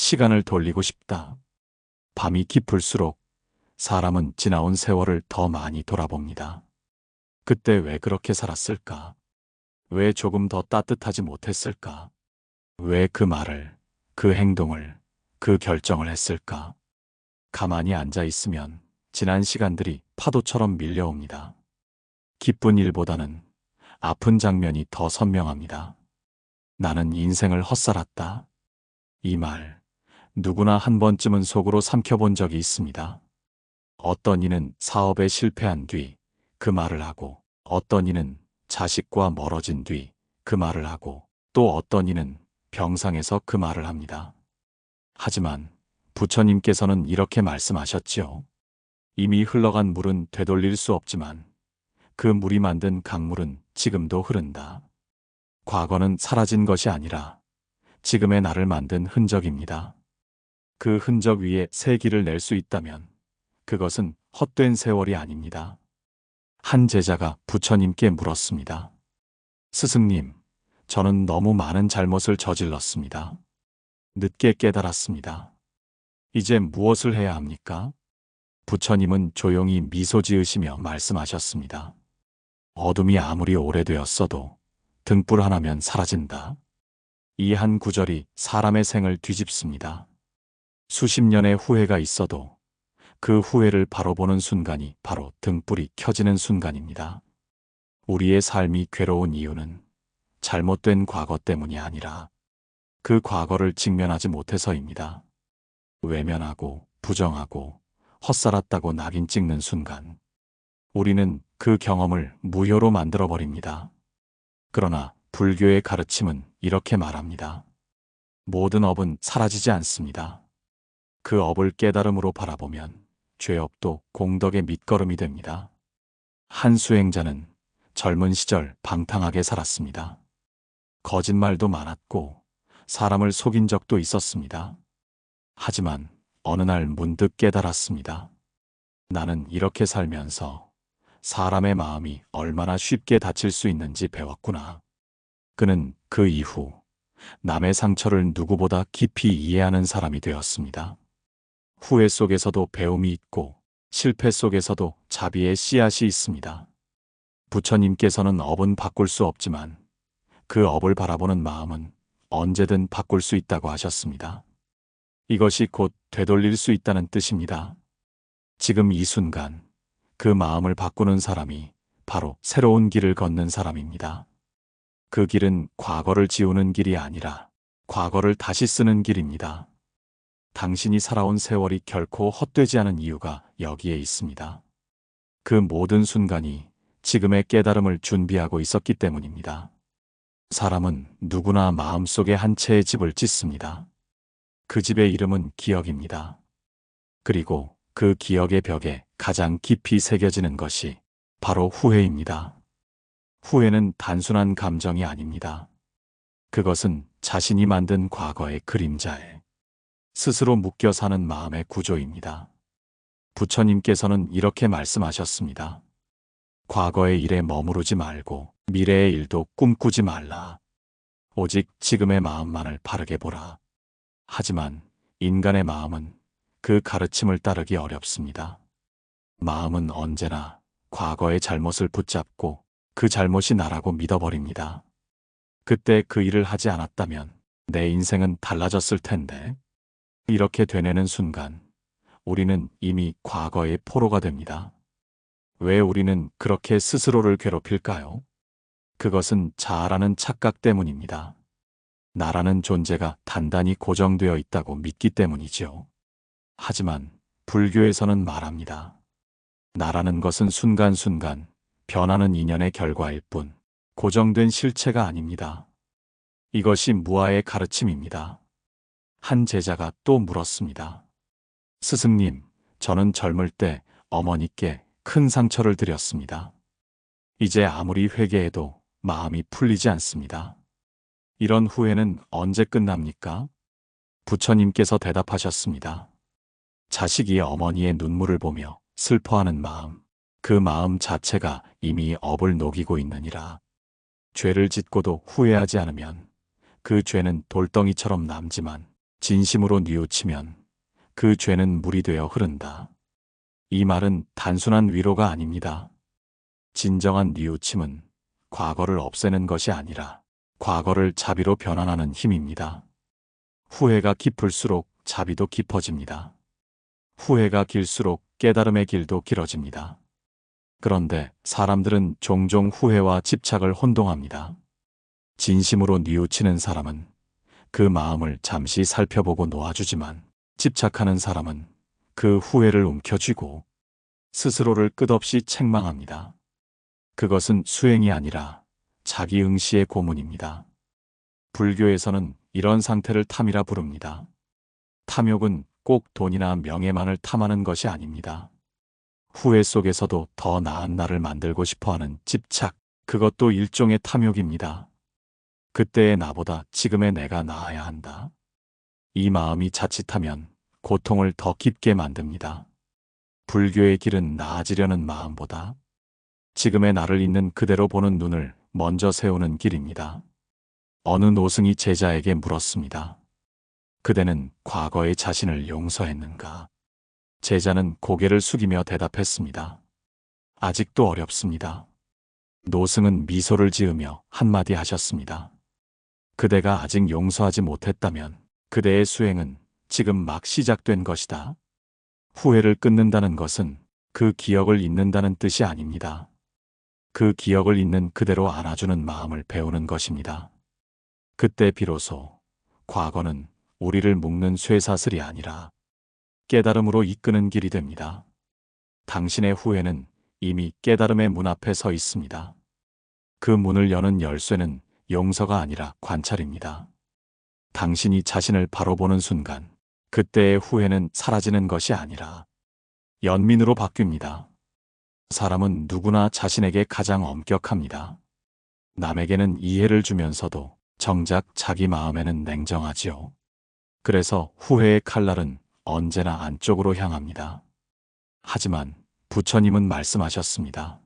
시간을 돌리고 싶다. 밤이 깊을수록 사람은 지나온 세월을 더 많이 돌아봅니다. 그때 왜 그렇게 살았을까? 왜 조금 더 따뜻하지 못했을까? 왜 그 말을, 그 행동을, 그 결정을 했을까? 가만히 앉아 있으면 지난 시간들이 파도처럼 밀려옵니다. 기쁜 일보다는 아픈 장면이 더 선명합니다. 나는 인생을 헛살았다. 이 말, 누구나 한 번쯤은 속으로 삼켜본 적이 있습니다. 어떤 이는 사업에 실패한 뒤 그 말을 하고, 어떤 이는 자식과 멀어진 뒤 그 말을 하고, 또 어떤 이는 병상에서 그 말을 합니다. 하지만 부처님께서는 이렇게 말씀하셨지요. 이미 흘러간 물은 되돌릴 수 없지만 그 물이 만든 강물은 지금도 흐른다. 과거는 사라진 것이 아니라 지금의 나를 만든 흔적입니다. 그 흔적 위에 새 길을 낼 수 있다면 그것은 헛된 세월이 아닙니다. 한 제자가 부처님께 물었습니다. 스승님, 저는 너무 많은 잘못을 저질렀습니다. 늦게 깨달았습니다. 이제 무엇을 해야 합니까? 부처님은 조용히 미소 지으시며 말씀하셨습니다. 어둠이 아무리 오래되었어도 등불 하나면 사라진다. 이 한 구절이 사람의 생을 뒤집습니다. 수십 년의 후회가 있어도 그 후회를 바로 보는 순간이 바로 등불이 켜지는 순간입니다. 우리의 삶이 괴로운 이유는 잘못된 과거 때문이 아니라 그 과거를 직면하지 못해서입니다. 외면하고 부정하고 헛살았다고 낙인 찍는 순간 우리는 그 경험을 무효로 만들어버립니다. 그러나 불교의 가르침은 이렇게 말합니다. 모든 업은 사라지지 않습니다. 그 업을 깨달음으로 바라보면 죄업도 공덕의 밑거름이 됩니다. 한 수행자는 젊은 시절 방탕하게 살았습니다. 거짓말도 많았고 사람을 속인 적도 있었습니다. 하지만 어느 날 문득 깨달았습니다. 나는 이렇게 살면서 사람의 마음이 얼마나 쉽게 다칠 수 있는지 배웠구나. 그는 그 이후 남의 상처를 누구보다 깊이 이해하는 사람이 되었습니다. 후회 속에서도 배움이 있고 실패 속에서도 자비의 씨앗이 있습니다. 부처님께서는 업은 바꿀 수 없지만 그 업을 바라보는 마음은 언제든 바꿀 수 있다고 하셨습니다. 이것이 곧 되돌릴 수 있다는 뜻입니다. 지금 이 순간 그 마음을 바꾸는 사람이 바로 새로운 길을 걷는 사람입니다. 그 길은 과거를 지우는 길이 아니라 과거를 다시 쓰는 길입니다. 당신이 살아온 세월이 결코 헛되지 않은 이유가 여기에 있습니다. 그 모든 순간이 지금의 깨달음을 준비하고 있었기 때문입니다. 사람은 누구나 마음속에 한 채의 집을 짓습니다. 그 집의 이름은 기억입니다. 그리고 그 기억의 벽에 가장 깊이 새겨지는 것이 바로 후회입니다. 후회는 단순한 감정이 아닙니다. 그것은 자신이 만든 과거의 그림자에 스스로 묶여 사는 마음의 구조입니다. 부처님께서는 이렇게 말씀하셨습니다. 과거의 일에 머무르지 말고 미래의 일도 꿈꾸지 말라. 오직 지금의 마음만을 바르게 보라. 하지만 인간의 마음은 그 가르침을 따르기 어렵습니다. 마음은 언제나 과거의 잘못을 붙잡고 그 잘못이 나라고 믿어버립니다. 그때 그 일을 하지 않았다면 내 인생은 달라졌을 텐데. 이렇게 되뇌는 순간 우리는 이미 과거의 포로가 됩니다. 왜 우리는 그렇게 스스로를 괴롭힐까요? 그것은 자아라는 착각 때문입니다. 나라는 존재가 단단히 고정되어 있다고 믿기 때문이죠. 하지만 불교에서는 말합니다. 나라는 것은 순간순간 변하는 인연의 결과일 뿐 고정된 실체가 아닙니다. 이것이 무아의 가르침입니다. 한 제자가 또 물었습니다. 스승님, 저는 젊을 때 어머니께 큰 상처를 드렸습니다. 이제 아무리 회개해도 마음이 풀리지 않습니다. 이런 후회는 언제 끝납니까? 부처님께서 대답하셨습니다. 자식이 어머니의 눈물을 보며 슬퍼하는 마음, 그 마음 자체가 이미 업을 녹이고 있느니라. 죄를 짓고도 후회하지 않으면 그 죄는 돌덩이처럼 남지만 진심으로 뉘우치면 그 죄는 물이 되어 흐른다. 이 말은 단순한 위로가 아닙니다. 진정한 뉘우침은 과거를 없애는 것이 아니라 과거를 자비로 변환하는 힘입니다. 후회가 깊을수록 자비도 깊어집니다. 후회가 길수록 깨달음의 길도 길어집니다. 그런데 사람들은 종종 후회와 집착을 혼동합니다. 진심으로 뉘우치는 사람은 그 마음을 잠시 살펴보고 놓아주지만 집착하는 사람은 그 후회를 움켜쥐고 스스로를 끝없이 책망합니다. 그것은 수행이 아니라 자기응시의 고문입니다. 불교에서는 이런 상태를 탐이라 부릅니다. 탐욕은 꼭 돈이나 명예만을 탐하는 것이 아닙니다. 후회 속에서도 더 나은 나를 만들고 싶어하는 집착, 그것도 일종의 탐욕입니다. 그때의 나보다 지금의 내가 나아야 한다. 이 마음이 자칫하면 고통을 더 깊게 만듭니다. 불교의 길은 나아지려는 마음보다 지금의 나를 있는 그대로 보는 눈을 먼저 세우는 길입니다. 어느 노승이 제자에게 물었습니다. 그대는 과거의 자신을 용서했는가? 제자는 고개를 숙이며 대답했습니다. 아직도 어렵습니다. 노승은 미소를 지으며 한마디 하셨습니다. 그대가 아직 용서하지 못했다면 그대의 수행은 지금 막 시작된 것이다. 후회를 끊는다는 것은 그 기억을 잊는다는 뜻이 아닙니다. 그 기억을 있는 그대로 안아주는 마음을 배우는 것입니다. 그때 비로소 과거는 우리를 묶는 쇠사슬이 아니라 깨달음으로 이끄는 길이 됩니다. 당신의 후회는 이미 깨달음의 문 앞에 서 있습니다. 그 문을 여는 열쇠는 용서가 아니라 관찰입니다. 당신이 자신을 바로 보는 순간 그때의 후회는 사라지는 것이 아니라 연민으로 바뀝니다. 사람은 누구나 자신에게 가장 엄격합니다. 남에게는 이해를 주면서도 정작 자기 마음에는 냉정하지요. 그래서 후회의 칼날은 언제나 안쪽으로 향합니다. 하지만 부처님은 말씀하셨습니다.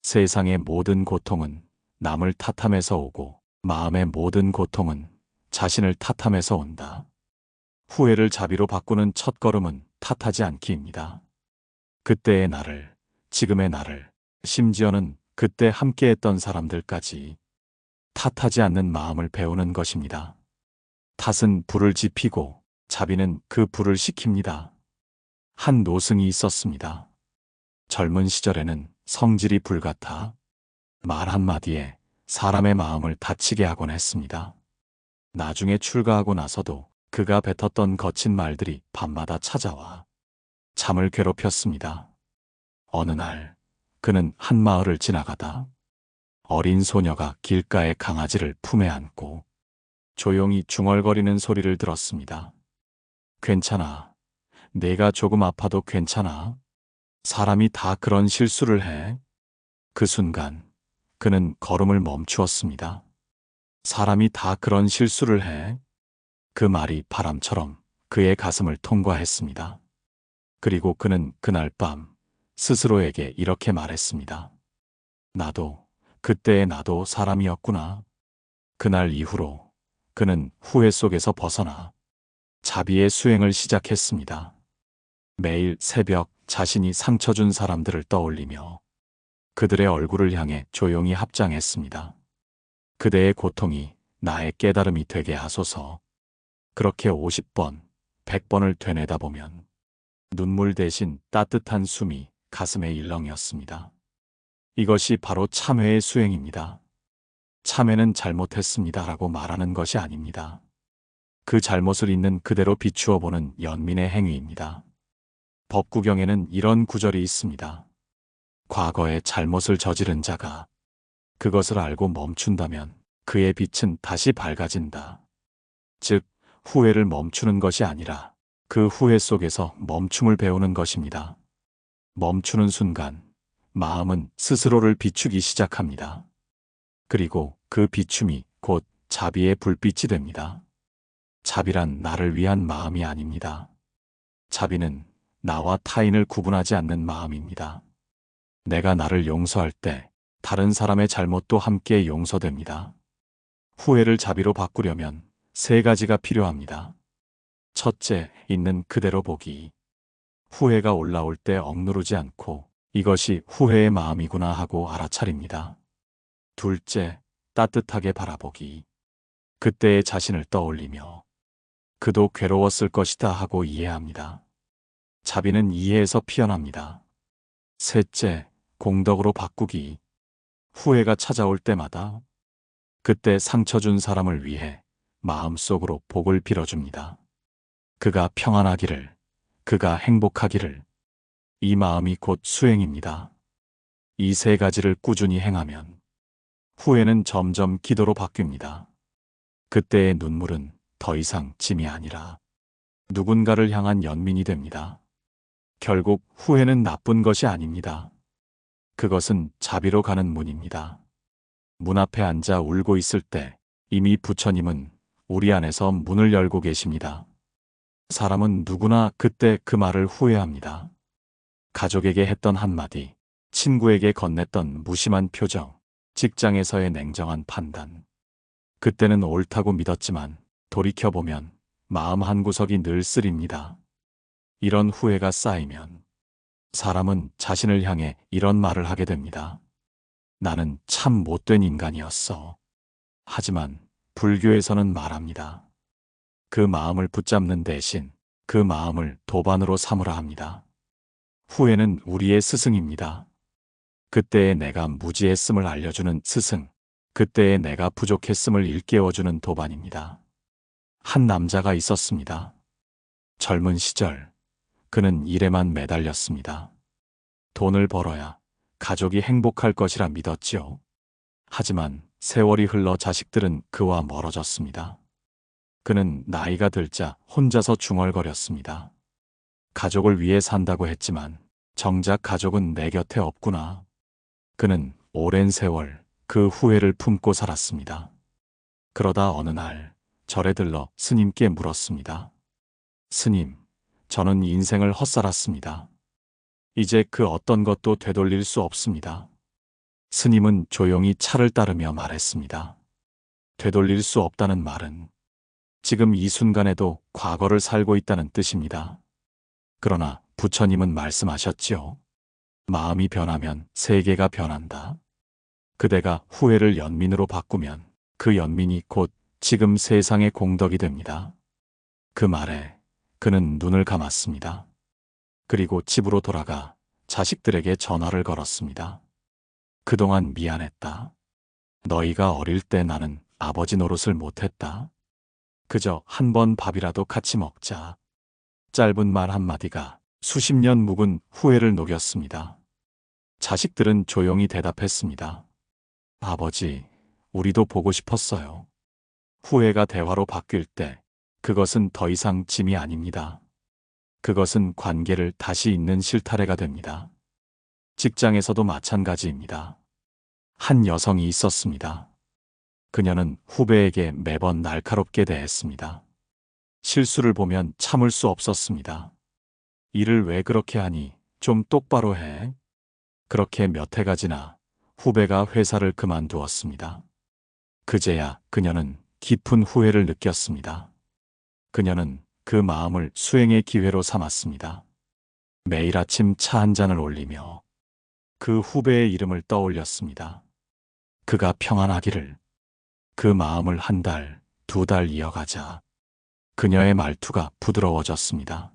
세상의 모든 고통은 남을 탓함에서 오고 마음의 모든 고통은 자신을 탓함에서 온다. 후회를 자비로 바꾸는 첫걸음은 탓하지 않기입니다. 그때의 나를, 지금의 나를, 심지어는 그때 함께했던 사람들까지 탓하지 않는 마음을 배우는 것입니다. 탓은 불을 지피고 자비는 그 불을 식힙니다. 한 노승이 있었습니다. 젊은 시절에는 성질이 불같아 말 한마디에 사람의 마음을 다치게 하곤 했습니다. 나중에 출가하고 나서도 그가 뱉었던 거친 말들이 밤마다 찾아와 잠을 괴롭혔습니다. 어느 날 그는 한 마을을 지나가다 어린 소녀가 길가에 강아지를 품에 안고 조용히 중얼거리는 소리를 들었습니다. 괜찮아. 내가 조금 아파도 괜찮아. 사람이 다 그런 실수를 해. 그 순간 그는 걸음을 멈추었습니다. 사람이 다 그런 실수를 해. 그 말이 바람처럼 그의 가슴을 통과했습니다. 그리고 그는 그날 밤 스스로에게 이렇게 말했습니다. 그때의 나도 사람이었구나. 그날 이후로 그는 후회 속에서 벗어나 자비의 수행을 시작했습니다. 매일 새벽 자신이 상처 준 사람들을 떠올리며 그들의 얼굴을 향해 조용히 합장했습니다. 그대의 고통이 나의 깨달음이 되게 하소서. 그렇게 50번, 100번을 되뇌다 보면 눈물 대신 따뜻한 숨이 가슴에 일렁였습니다. 이것이 바로 참회의 수행입니다. 참회는 잘못했습니다라고 말하는 것이 아닙니다. 그 잘못을 있는 그대로 비추어 보는 연민의 행위입니다. 법구경에는 이런 구절이 있습니다. 과거에 잘못을 저지른 자가 그것을 알고 멈춘다면 그의 빛은 다시 밝아진다. 즉, 후회를 멈추는 것이 아니라 그 후회 속에서 멈춤을 배우는 것입니다. 멈추는 순간 마음은 스스로를 비추기 시작합니다. 그리고 그 비춤이 곧 자비의 불빛이 됩니다. 자비란 나를 위한 마음이 아닙니다. 자비는 나와 타인을 구분하지 않는 마음입니다. 내가 나를 용서할 때 다른 사람의 잘못도 함께 용서됩니다. 후회를 자비로 바꾸려면 세 가지가 필요합니다. 첫째, 있는 그대로 보기. 후회가 올라올 때 억누르지 않고 이것이 후회의 마음이구나 하고 알아차립니다. 둘째, 따뜻하게 바라보기. 그때의 자신을 떠올리며 그도 괴로웠을 것이다 하고 이해합니다. 자비는 이해에서 피어납니다. 셋째, 공덕으로 바꾸기. 후회가 찾아올 때마다 그때 상처 준 사람을 위해 마음속으로 복을 빌어줍니다. 그가 평안하기를, 그가 행복하기를. 이 마음이 곧 수행입니다. 이 세 가지를 꾸준히 행하면 후회는 점점 기도로 바뀝니다. 그때의 눈물은 더 이상 짐이 아니라 누군가를 향한 연민이 됩니다. 결국 후회는 나쁜 것이 아닙니다. 그것은 자비로 가는 문입니다. 문 앞에 앉아 울고 있을 때 이미 부처님은 우리 안에서 문을 열고 계십니다. 사람은 누구나 그때 그 말을 후회합니다. 가족에게 했던 한마디, 친구에게 건넸던 무심한 표정, 직장에서의 냉정한 판단. 그때는 옳다고 믿었지만 돌이켜보면 마음 한구석이 늘 쓰립니다. 이런 후회가 쌓이면 사람은 자신을 향해 이런 말을 하게 됩니다. 나는 참 못된 인간이었어. 하지만 불교에서는 말합니다. 그 마음을 붙잡는 대신 그 마음을 도반으로 삼으라 합니다. 후회는 우리의 스승입니다. 그때의 내가 무지했음을 알려주는 스승, 그때의 내가 부족했음을 일깨워주는 도반입니다. 한 남자가 있었습니다. 젊은 시절 그는 일에만 매달렸습니다. 돈을 벌어야 가족이 행복할 것이라 믿었지요. 하지만 세월이 흘러 자식들은 그와 멀어졌습니다. 그는 나이가 들자 혼자서 중얼거렸습니다. 가족을 위해 산다고 했지만 정작 가족은 내 곁에 없구나. 그는 오랜 세월 그 후회를 품고 살았습니다. 그러다 어느 날 절에 들러 스님께 물었습니다. 스님, 저는 인생을 헛살았습니다. 이제 그 어떤 것도 되돌릴 수 없습니다. 스님은 조용히 차를 따르며 말했습니다. 되돌릴 수 없다는 말은 지금 이 순간에도 과거를 살고 있다는 뜻입니다. 그러나 부처님은 말씀하셨지요. 마음이 변하면 세계가 변한다. 그대가 후회를 연민으로 바꾸면 그 연민이 곧 지금 세상의 공덕이 됩니다. 그 말에 그는 눈을 감았습니다. 그리고 집으로 돌아가 자식들에게 전화를 걸었습니다. 그동안 미안했다. 너희가 어릴 때 나는 아버지 노릇을 못했다. 그저 한 번 밥이라도 같이 먹자. 짧은 말 한마디가 수십 년 묵은 후회를 녹였습니다. 자식들은 조용히 대답했습니다. 아버지, 우리도 보고 싶었어요. 후회가 대화로 바뀔 때 그것은 더 이상 짐이 아닙니다. 그것은 관계를 다시 잇는 실타래가 됩니다. 직장에서도 마찬가지입니다. 한 여성이 있었습니다. 그녀는 후배에게 매번 날카롭게 대했습니다. 실수를 보면 참을 수 없었습니다. 일을 왜 그렇게 하니? 좀 똑바로 해. 그렇게 몇 해가 지나 후배가 회사를 그만두었습니다. 그제야 그녀는 깊은 후회를 느꼈습니다. 그녀는 그 마음을 수행의 기회로 삼았습니다. 매일 아침 차 한 잔을 올리며 그 후배의 이름을 떠올렸습니다. 그가 평안하기를. 그 마음을 한 달, 두 달 이어가자 그녀의 말투가 부드러워졌습니다.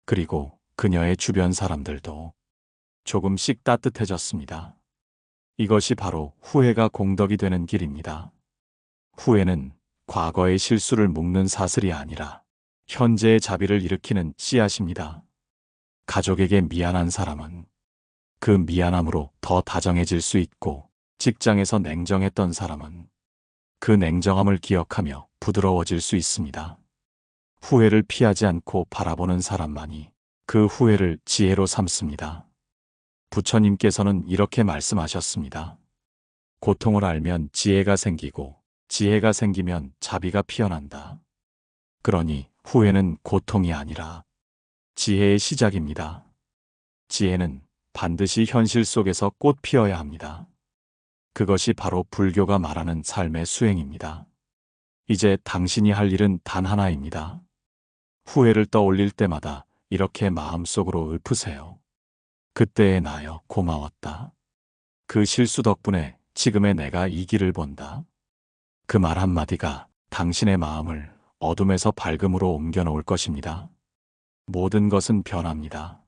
그리고 그녀의 주변 사람들도 조금씩 따뜻해졌습니다. 이것이 바로 후회가 공덕이 되는 길입니다. 후회는 과거의 실수를 묶는 사슬이 아니라 현재의 자비를 일으키는 씨앗입니다. 가족에게 미안한 사람은 그 미안함으로 더 다정해질 수 있고, 직장에서 냉정했던 사람은 그 냉정함을 기억하며 부드러워질 수 있습니다. 후회를 피하지 않고 바라보는 사람만이 그 후회를 지혜로 삼습니다. 부처님께서는 이렇게 말씀하셨습니다. 고통을 알면 지혜가 생기고 지혜가 생기면 자비가 피어난다. 그러니 후회는 고통이 아니라 지혜의 시작입니다. 지혜는 반드시 현실 속에서 꽃 피어야 합니다. 그것이 바로 불교가 말하는 삶의 수행입니다. 이제 당신이 할 일은 단 하나입니다. 후회를 떠올릴 때마다 이렇게 마음속으로 읊으세요. 그때의 나여 고마웠다. 그 실수 덕분에 지금의 내가 이 길을 본다. 그 말 한마디가 당신의 마음을 어둠에서 밝음으로 옮겨 놓을 것입니다. 모든 것은 변합니다.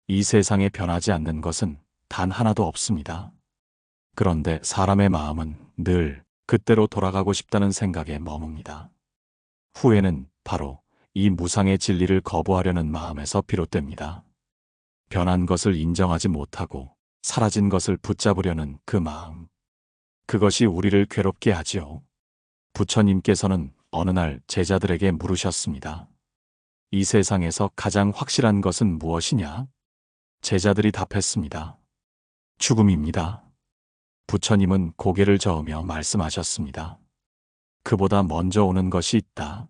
이 세상에 변하지 않는 것은 단 하나도 없습니다. 그런데 사람의 마음은 늘 그때로 돌아가고 싶다는 생각에 머뭅니다. 후회는 바로 이 무상의 진리를 거부하려는 마음에서 비롯됩니다. 변한 것을 인정하지 못하고 사라진 것을 붙잡으려는 그 마음. 그것이 우리를 괴롭게 하지요. 부처님께서는 어느 날 제자들에게 물으셨습니다. 이 세상에서 가장 확실한 것은 무엇이냐? 제자들이 답했습니다. 죽음입니다. 부처님은 고개를 저으며 말씀하셨습니다. 그보다 먼저 오는 것이 있다.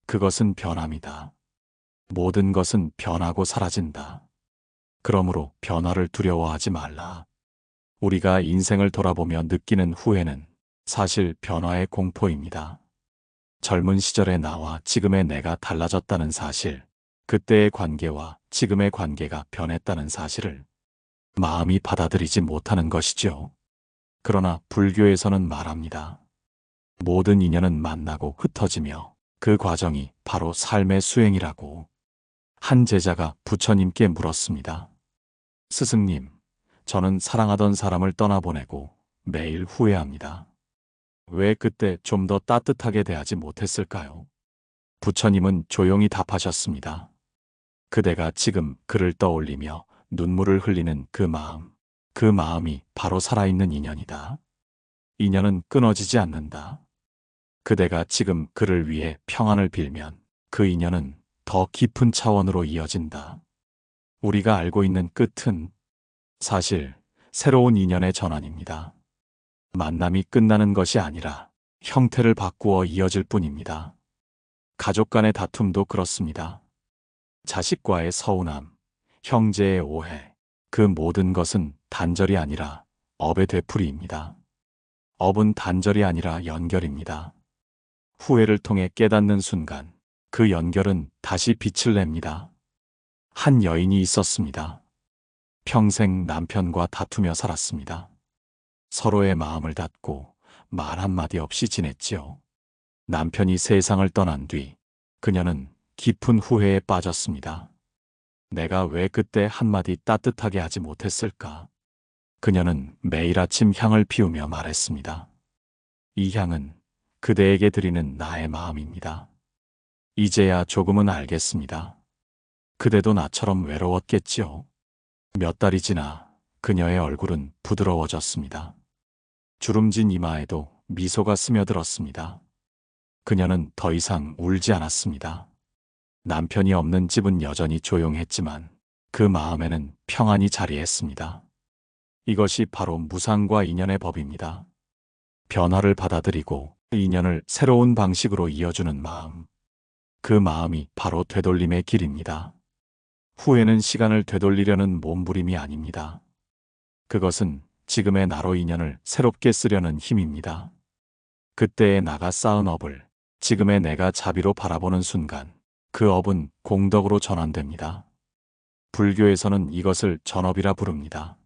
그것은 변함이다. 모든 것은 변하고 사라진다. 그러므로 변화를 두려워하지 말라. 우리가 인생을 돌아보며 느끼는 후회는 사실 변화의 공포입니다. 젊은 시절의 나와 지금의 내가 달라졌다는 사실, 그때의 관계와 지금의 관계가 변했다는 사실을 마음이 받아들이지 못하는 것이죠. 그러나 불교에서는 말합니다. 모든 인연은 만나고 흩어지며 그 과정이 바로 삶의 수행이라고. 한 제자가 부처님께 물었습니다. 스승님, 저는 사랑하던 사람을 떠나보내고 매일 후회합니다. 왜 그때 좀 더 따뜻하게 대하지 못했을까요? 부처님은 조용히 답하셨습니다. 그대가 지금 그를 떠올리며 눈물을 흘리는 그 마음이 바로 살아있는 인연이다. 인연은 끊어지지 않는다. 그대가 지금 그를 위해 평안을 빌면 그 인연은 더 깊은 차원으로 이어진다. 우리가 알고 있는 끝은 사실 새로운 인연의 전환입니다. 만남이 끝나는 것이 아니라 형태를 바꾸어 이어질 뿐입니다. 가족 간의 다툼도 그렇습니다. 자식과의 서운함, 형제의 오해, 그 모든 것은 단절이 아니라 업의 되풀이입니다. 업은 단절이 아니라 연결입니다. 후회를 통해 깨닫는 순간 그 연결은 다시 빛을 냅니다. 한 여인이 있었습니다. 평생 남편과 다투며 살았습니다. 서로의 마음을 닫고 말 한마디 없이 지냈지요. 남편이 세상을 떠난 뒤 그녀는 깊은 후회에 빠졌습니다. 내가 왜 그때 한마디 따뜻하게 하지 못했을까? 그녀는 매일 아침 향을 피우며 말했습니다. 이 향은 그대에게 드리는 나의 마음입니다. 이제야 조금은 알겠습니다. 그대도 나처럼 외로웠겠지요. 몇 달이 지나 그녀의 얼굴은 부드러워졌습니다. 주름진 이마에도 미소가 스며들었습니다. 그녀는 더 이상 울지 않았습니다. 남편이 없는 집은 여전히 조용했지만 그 마음에는 평안이 자리했습니다. 이것이 바로 무상과 인연의 법입니다. 변화를 받아들이고 인연을 새로운 방식으로 이어주는 마음. 그 마음이 바로 되돌림의 길입니다. 후회는 시간을 되돌리려는 몸부림이 아닙니다. 그것은 지금의 나로 인연을 새롭게 쓰려는 힘입니다. 그때의 나가 쌓은 업을 지금의 내가 자비로 바라보는 순간 그 업은 공덕으로 전환됩니다. 불교에서는 이것을 전업이라 부릅니다.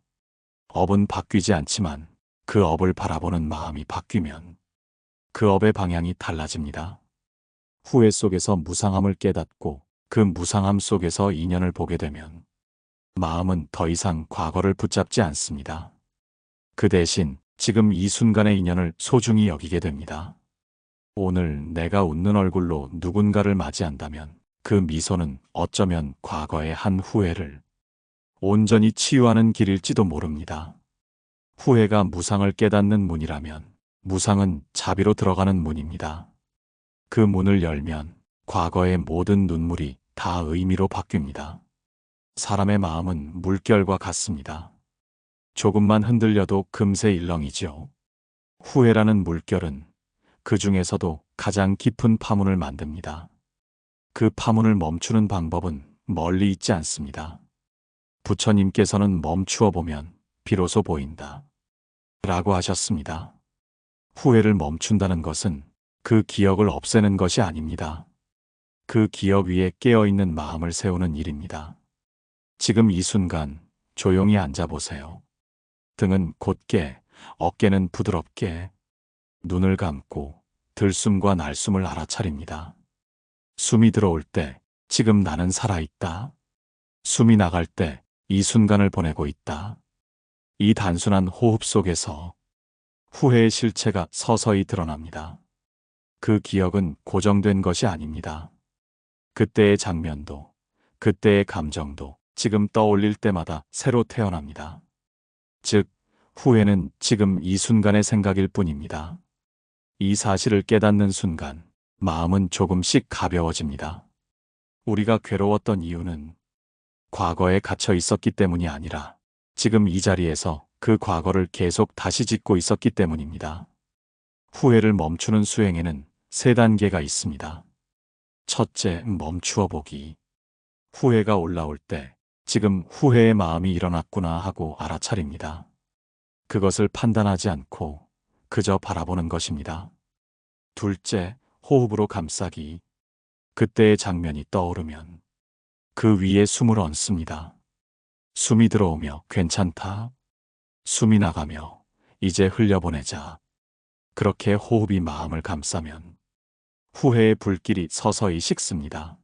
업은 바뀌지 않지만 그 업을 바라보는 마음이 바뀌면 그 업의 방향이 달라집니다. 후회 속에서 무상함을 깨닫고 그 무상함 속에서 인연을 보게 되면 마음은 더 이상 과거를 붙잡지 않습니다. 그 대신 지금 이 순간의 인연을 소중히 여기게 됩니다. 오늘 내가 웃는 얼굴로 누군가를 맞이한다면 그 미소는 어쩌면 과거의 한 후회를 온전히 치유하는 길일지도 모릅니다. 후회가 무상을 깨닫는 문이라면 무상은 자비로 들어가는 문입니다. 그 문을 열면 과거의 모든 눈물이 다 의미로 바뀝니다. 사람의 마음은 물결과 같습니다. 조금만 흔들려도 금세 일렁이죠. 후회라는 물결은 그 중에서도 가장 깊은 파문을 만듭니다. 그 파문을 멈추는 방법은 멀리 있지 않습니다. 부처님께서는 멈추어 보면 비로소 보인다. 라고 하셨습니다. 후회를 멈춘다는 것은 그 기억을 없애는 것이 아닙니다. 그 기억 위에 깨어있는 마음을 세우는 일입니다. 지금 이 순간 조용히 앉아보세요. 등은 곧게, 어깨는 부드럽게, 눈을 감고 들숨과 날숨을 알아차립니다. 숨이 들어올 때 지금 나는 살아있다. 숨이 나갈 때 이 순간을 보내고 있다. 이 단순한 호흡 속에서 후회의 실체가 서서히 드러납니다. 그 기억은 고정된 것이 아닙니다. 그때의 장면도, 그때의 감정도 지금 떠올릴 때마다 새로 태어납니다. 즉, 후회는 지금 이 순간의 생각일 뿐입니다. 이 사실을 깨닫는 순간, 마음은 조금씩 가벼워집니다. 우리가 괴로웠던 이유는 과거에 갇혀 있었기 때문이 아니라 지금 이 자리에서 그 과거를 계속 다시 짓고 있었기 때문입니다. 후회를 멈추는 수행에는 3단계가 있습니다. 첫째, 멈추어 보기. 후회가 올라올 때 지금 후회의 마음이 일어났구나 하고 알아차립니다. 그것을 판단하지 않고 그저 바라보는 것입니다. 둘째, 호흡으로 감싸기. 그때의 장면이 떠오르면 그 위에 숨을 얹습니다. 숨이 들어오며 괜찮다. 숨이 나가며 이제 흘려보내자. 그렇게 호흡이 마음을 감싸면 후회의 불길이 서서히 식습니다.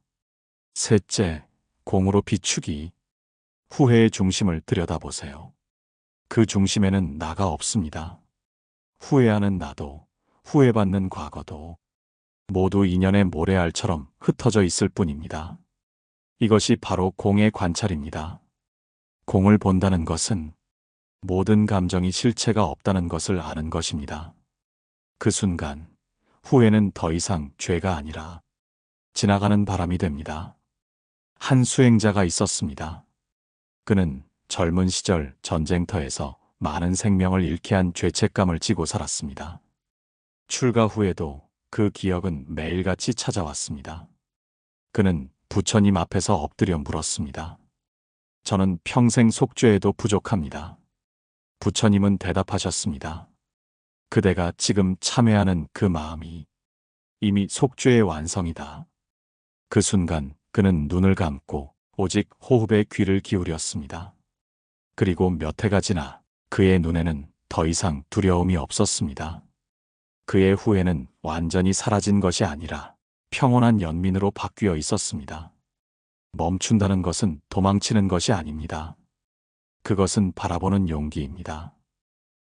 셋째, 공으로 비추기. 후회의 중심을 들여다보세요. 그 중심에는 나가 없습니다. 후회하는 나도, 후회받는 과거도 모두 인연의 모래알처럼 흩어져 있을 뿐입니다. 이것이 바로 공의 관찰입니다. 공을 본다는 것은 모든 감정이 실체가 없다는 것을 아는 것입니다. 그 순간 후회는 더 이상 죄가 아니라 지나가는 바람이 됩니다. 한 수행자가 있었습니다. 그는 젊은 시절 전쟁터에서 많은 생명을 잃게 한 죄책감을 지고 살았습니다. 출가 후에도 그 기억은 매일같이 찾아왔습니다. 그는 부처님 앞에서 엎드려 물었습니다. 저는 평생 속죄에도 부족합니다. 부처님은 대답하셨습니다. 그대가 지금 참회하는 그 마음이 이미 속죄의 완성이다. 그 순간 그는 눈을 감고 오직 호흡에 귀를 기울였습니다. 그리고 몇 해가 지나 그의 눈에는 더 이상 두려움이 없었습니다. 그의 후회는 완전히 사라진 것이 아니라 평온한 연민으로 바뀌어 있었습니다. 멈춘다는 것은 도망치는 것이 아닙니다. 그것은 바라보는 용기입니다.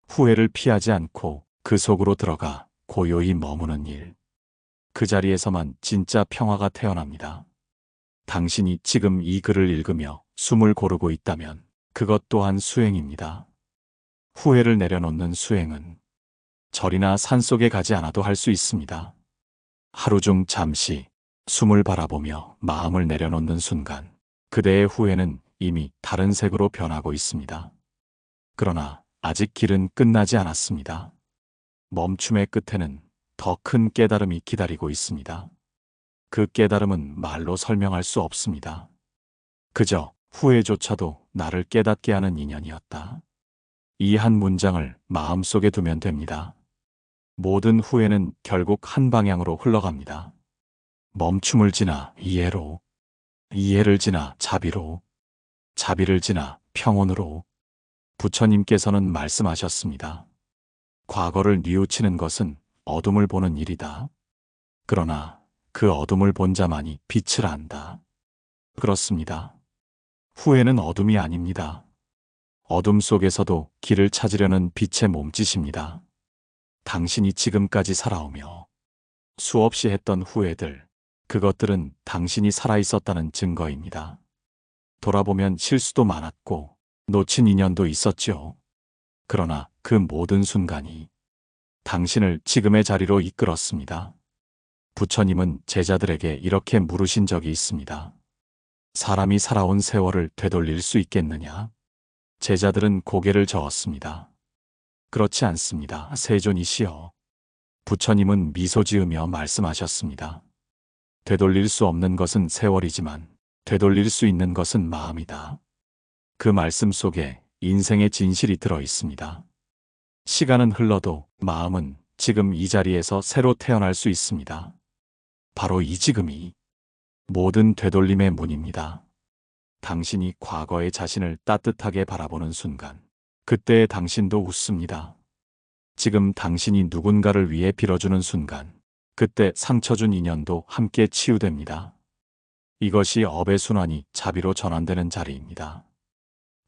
후회를 피하지 않고 그 속으로 들어가 고요히 머무는 일. 그 자리에서만 진짜 평화가 태어납니다. 당신이 지금 이 글을 읽으며 숨을 고르고 있다면 그것 또한 수행입니다. 후회를 내려놓는 수행은 절이나 산속에 가지 않아도 할 수 있습니다. 하루 중 잠시 숨을 바라보며 마음을 내려놓는 순간 그대의 후회는 이미 다른 색으로 변하고 있습니다. 그러나 아직 길은 끝나지 않았습니다. 멈춤의 끝에는 더 큰 깨달음이 기다리고 있습니다. 그 깨달음은 말로 설명할 수 없습니다. 그저 후회조차도 나를 깨닫게 하는 인연이었다. 이 한 문장을 마음속에 두면 됩니다. 모든 후회는 결국 한 방향으로 흘러갑니다. 멈춤을 지나 이해로, 이해를 지나 자비로, 자비를 지나 평온으로. 부처님께서는 말씀하셨습니다. 과거를 뉘우치는 것은 어둠을 보는 일이다. 그러나 그 어둠을 본 자만이 빛을 안다. 그렇습니다. 후회는 어둠이 아닙니다. 어둠 속에서도 길을 찾으려는 빛의 몸짓입니다. 당신이 지금까지 살아오며 수없이 했던 후회들, 그것들은 당신이 살아있었다는 증거입니다. 돌아보면 실수도 많았고 놓친 인연도 있었죠. 그러나 그 모든 순간이 당신을 지금의 자리로 이끌었습니다. 부처님은 제자들에게 이렇게 물으신 적이 있습니다. 사람이 살아온 세월을 되돌릴 수 있겠느냐? 제자들은 고개를 저었습니다. 그렇지 않습니다. 세존이시여. 부처님은 미소 지으며 말씀하셨습니다. 되돌릴 수 없는 것은 세월이지만 되돌릴 수 있는 것은 마음이다. 그 말씀 속에 인생의 진실이 들어 있습니다. 시간은 흘러도 마음은 지금 이 자리에서 새로 태어날 수 있습니다. 바로 이 지금이 모든 되돌림의 문입니다. 당신이 과거의 자신을 따뜻하게 바라보는 순간, 그때의 당신도 웃습니다. 지금 당신이 누군가를 위해 빌어주는 순간, 그때 상처 준 인연도 함께 치유됩니다. 이것이 업의 순환이 자비로 전환되는 자리입니다.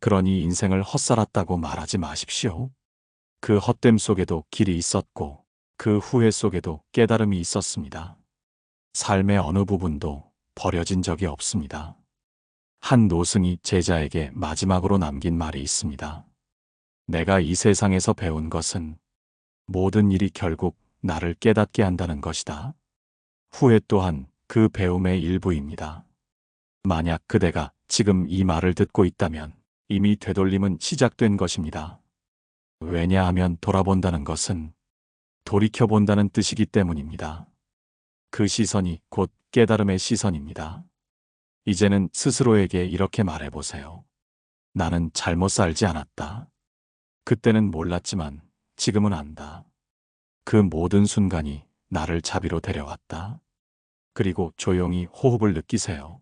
그러니 인생을 헛살았다고 말하지 마십시오. 그 헛됨 속에도 길이 있었고, 그 후회 속에도 깨달음이 있었습니다. 삶의 어느 부분도 버려진 적이 없습니다. 한 노승이 제자에게 마지막으로 남긴 말이 있습니다. 내가 이 세상에서 배운 것은 모든 일이 결국 나를 깨닫게 한다는 것이다. 후회 또한 그 배움의 일부입니다. 만약 그대가 지금 이 말을 듣고 있다면 이미 되돌림은 시작된 것입니다. 왜냐하면 돌아본다는 것은 돌이켜본다는 뜻이기 때문입니다. 그 시선이 곧 깨달음의 시선입니다. 이제는 스스로에게 이렇게 말해보세요. 나는 잘못 살지 않았다. 그때는 몰랐지만 지금은 안다. 그 모든 순간이 나를 자비로 데려왔다. 그리고 조용히 호흡을 느끼세요.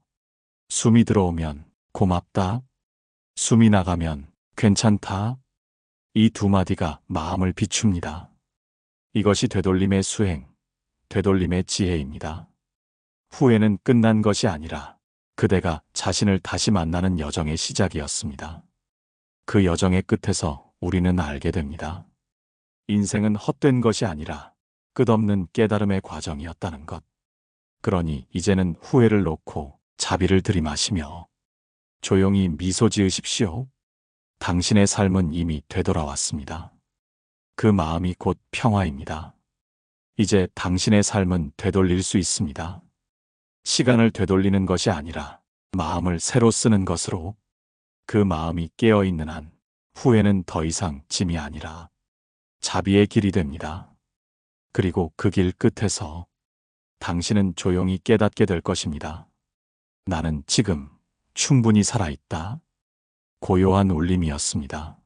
숨이 들어오면 고맙다. 숨이 나가면 괜찮다. 이 두 마디가 마음을 비춥니다. 이것이 되돌림의 수행, 되돌림의 지혜입니다. 후회는 끝난 것이 아니라 그대가 자신을 다시 만나는 여정의 시작이었습니다. 그 여정의 끝에서 우리는 알게 됩니다. 인생은 헛된 것이 아니라 끝없는 깨달음의 과정이었다는 것. 그러니 이제는 후회를 놓고 자비를 들이마시며 조용히 미소 지으십시오. 당신의 삶은 이미 되돌아왔습니다. 그 마음이 곧 평화입니다. 이제 당신의 삶은 되돌릴 수 있습니다. 시간을 되돌리는 것이 아니라 마음을 새로 쓰는 것으로. 그 마음이 깨어있는 한 후회는 더 이상 짐이 아니라 자비의 길이 됩니다. 그리고 그 길 끝에서 당신은 조용히 깨닫게 될 것입니다. 나는 지금 충분히 살아있다. 고요한 울림이었습니다.